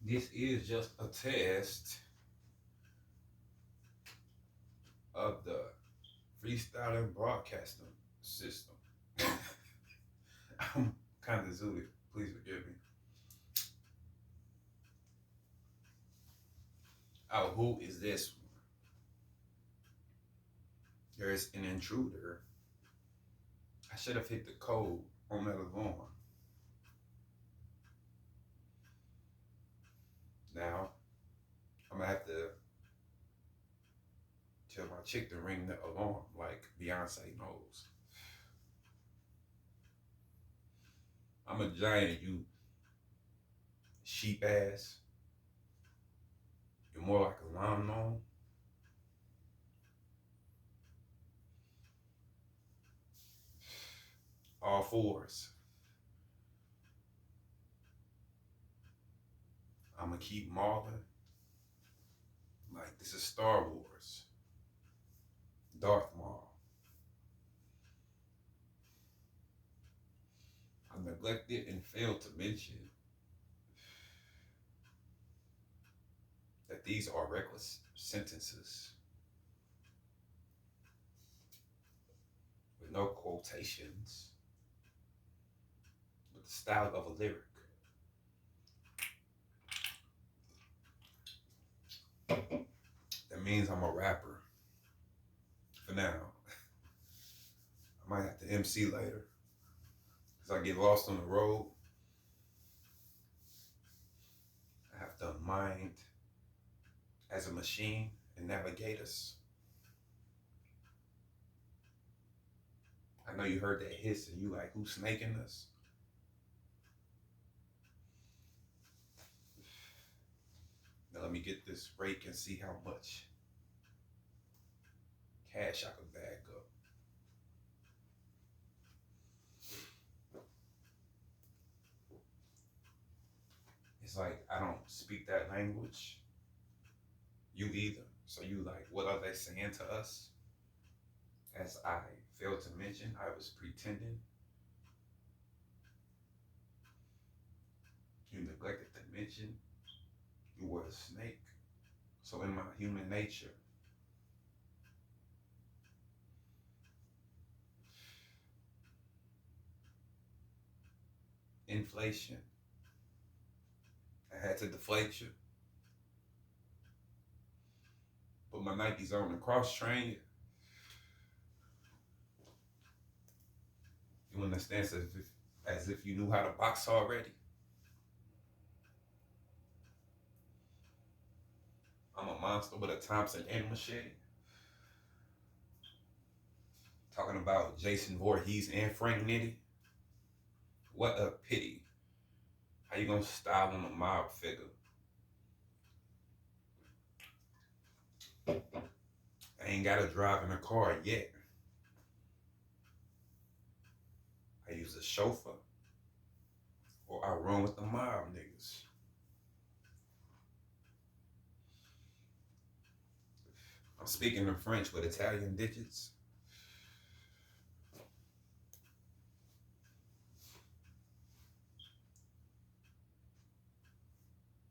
This is just a test of the freestyling broadcasting system. I'm kind of zooted. Please forgive me. Oh, who is this one? There's an intruder. I should have hit the code on that alarm. Now, I'm gonna have to tell my chick to ring the alarm like Beyonce knows. I'm a giant, you sheep ass. You're more like a lawnmower. All fours. I'm gonna keep mauling like this is Star Wars. Darth Maul. I neglected and failed to mention that these are reckless sentences with no quotations, with the style of a lyric. That means I'm a rapper for now. I might have to MC later because I get lost on the road. I have to mind as a machine and navigate us. I know you heard that hiss and you like, who's snaking us? Now let me get this rake and see how much cash I can bag up. It's like I don't speak that language. You either. So you like, what are they saying to us? As I failed to mention, I was pretending. You neglected to mention you were a snake. So in my human nature, inflation. I had to deflate you. Put my Nikes on and cross train you. You understand as if you knew how to box already. I'm a monster with a Thompson and machete. Talking about Jason Voorhees and Frank Nitti. What a pity. How you gonna style on a mob figure? I ain't gotta drive in a car yet. I use a chauffeur or I run with the mob niggas. I'm speaking in French with Italian digits.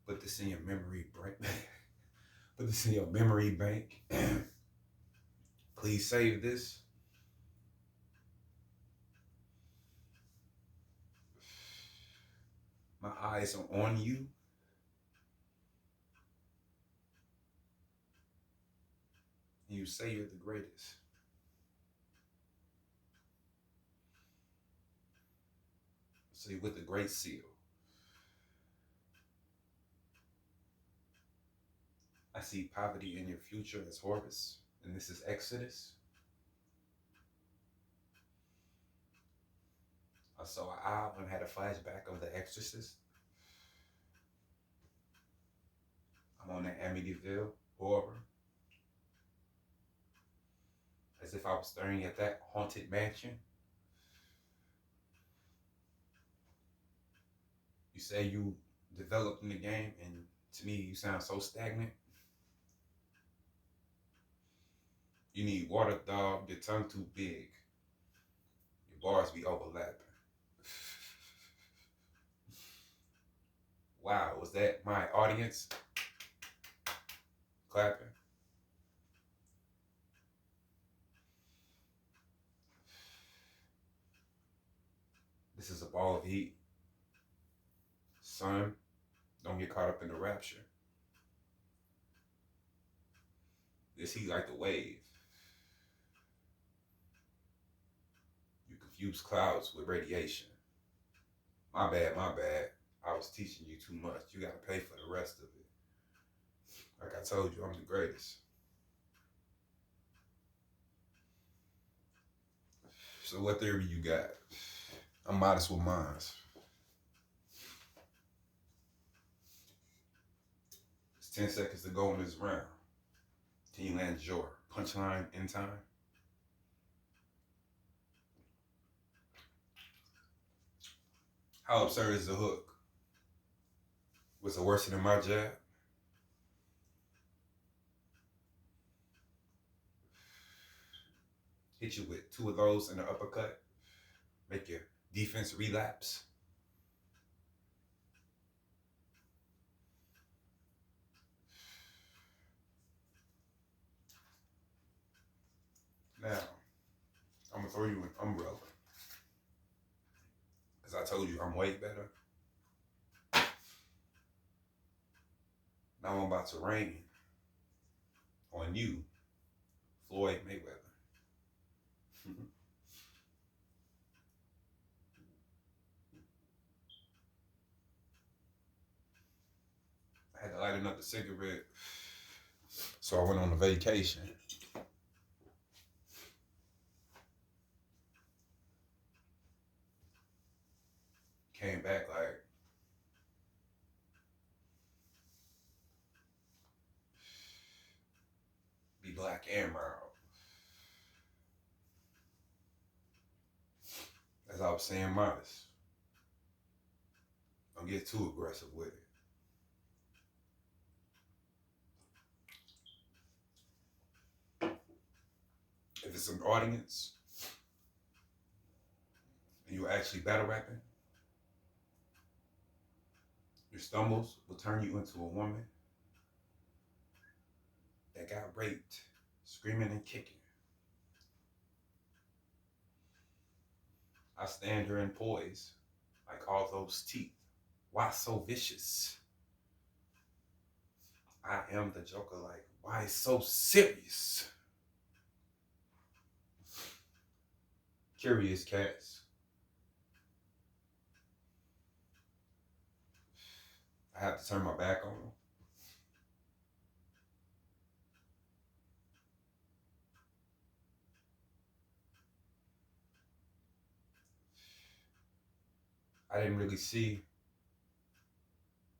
Put this in your memory bank. Put this in your memory bank. Please save this. My eyes are on you. And you say you're the greatest. So you're with the great seal. I see poverty in your future as Horus, and this is Exodus. I saw an owl and had a flashback of the Exorcist. I'm on the Amityville horror, as if I was staring at that haunted mansion. You say you developed in the game, and to me, you sound so stagnant. You need water, dog. Your tongue too big. Your bars be overlapping. Wow, was that my audience clapping? This is a ball of heat. Son, don't get caught up in the rapture. This heat like the wave. You confuse clouds with radiation. My bad, my bad. I was teaching you too much. You gotta pay for the rest of it. Like I told you, I'm the greatest. So what theory you got? I'm modest with mine. It's 10 seconds to go in this round. Can you land your punchline in time? How absurd is the hook? Was it worse than my jab? Hit you with two of those in the uppercut. Make your defense relapse. Now, I'm gonna throw you an umbrella. Because I told you I'm way better. Now I'm about to rain on you, Floyd Mayweather. I had to light another cigarette, so I went on a vacation. Came back like, be black and mild. As I was saying, modest. Don't get too aggressive with it. If it's an audience and you're actually battle rapping, your stumbles will turn you into a woman that got raped, screaming and kicking. I stand here in poise, like all those teeth. Why so vicious? I am the Joker, like, why so serious? Curious cats. I have to turn my back on them. I didn't really see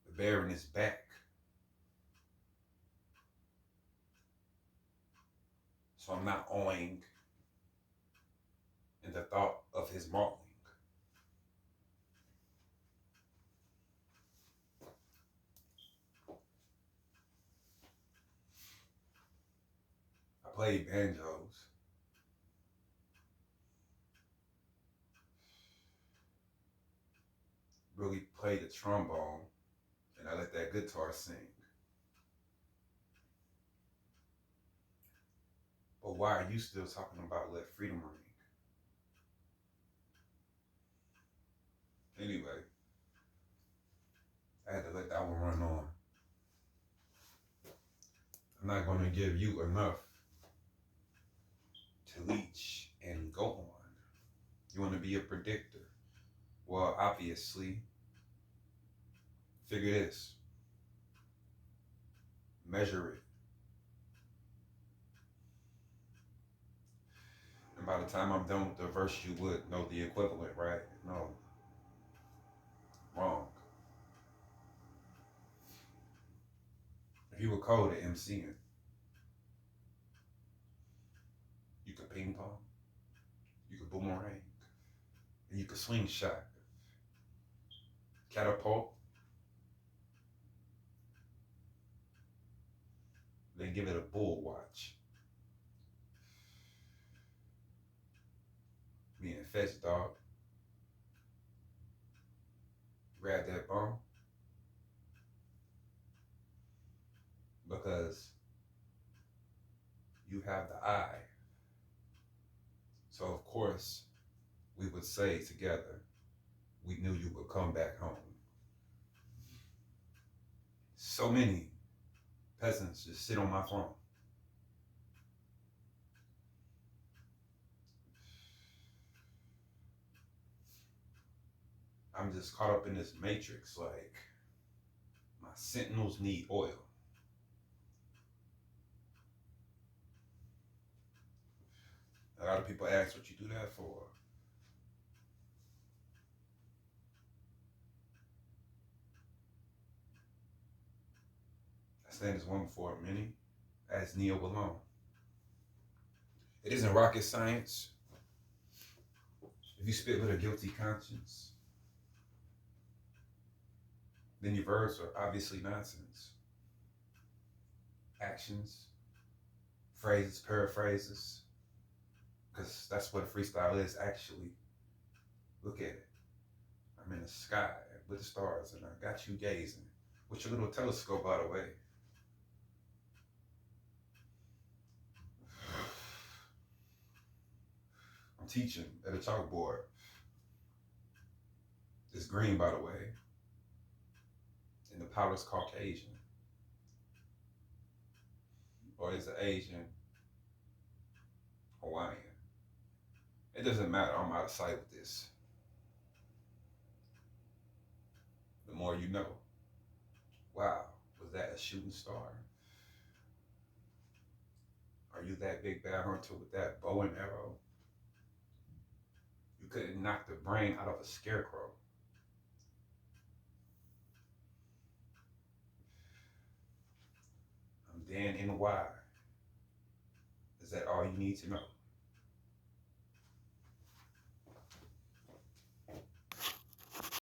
the bear in his back. So I'm not owing in the thought of his mauling. I played banjos. Really played the trombone, and I let that guitar sing. But why are you still talking about let freedom ring? Anyway, I had to let that one run on. I'm not going to give you enough to leech and go on. You want to be a predictor. Well, obviously, figure this. Measure it. And by the time I'm done with the verse, you would know the equivalent, right? No. Wrong. If you were cold at MCing, you could ping pong, you could boomerang, and you could slingshot, catapult, then give it a bull watch. Me and Fetch Dog, grab that bone, because you have the eye. So, of course, we would say together, we knew you would come back home. So many peasants just sit on my throne. I'm just caught up in this matrix. Like, my sentinels need oil. A lot of people ask what you do that for. I stand as one before many, as Neo alone. It isn't rocket science. If you spit with a guilty conscience, then your verbs are obviously nonsense. Actions, phrases, paraphrases, because that's what a freestyle is actually. Look at it. I'm in the sky with the stars, and I got you gazing with your little telescope, by the way. I'm teaching at a chalkboard. It's green, by the way, and the powder's Caucasian. Or is it Asian, Hawaiian? It doesn't matter. I'm out of sight with this. The more you know. Wow, was that a shooting star? Are you that big bad hunter with that bow and arrow? You couldn't knock the brain out of a scarecrow. I'm Dan NY. Is that all you need to know?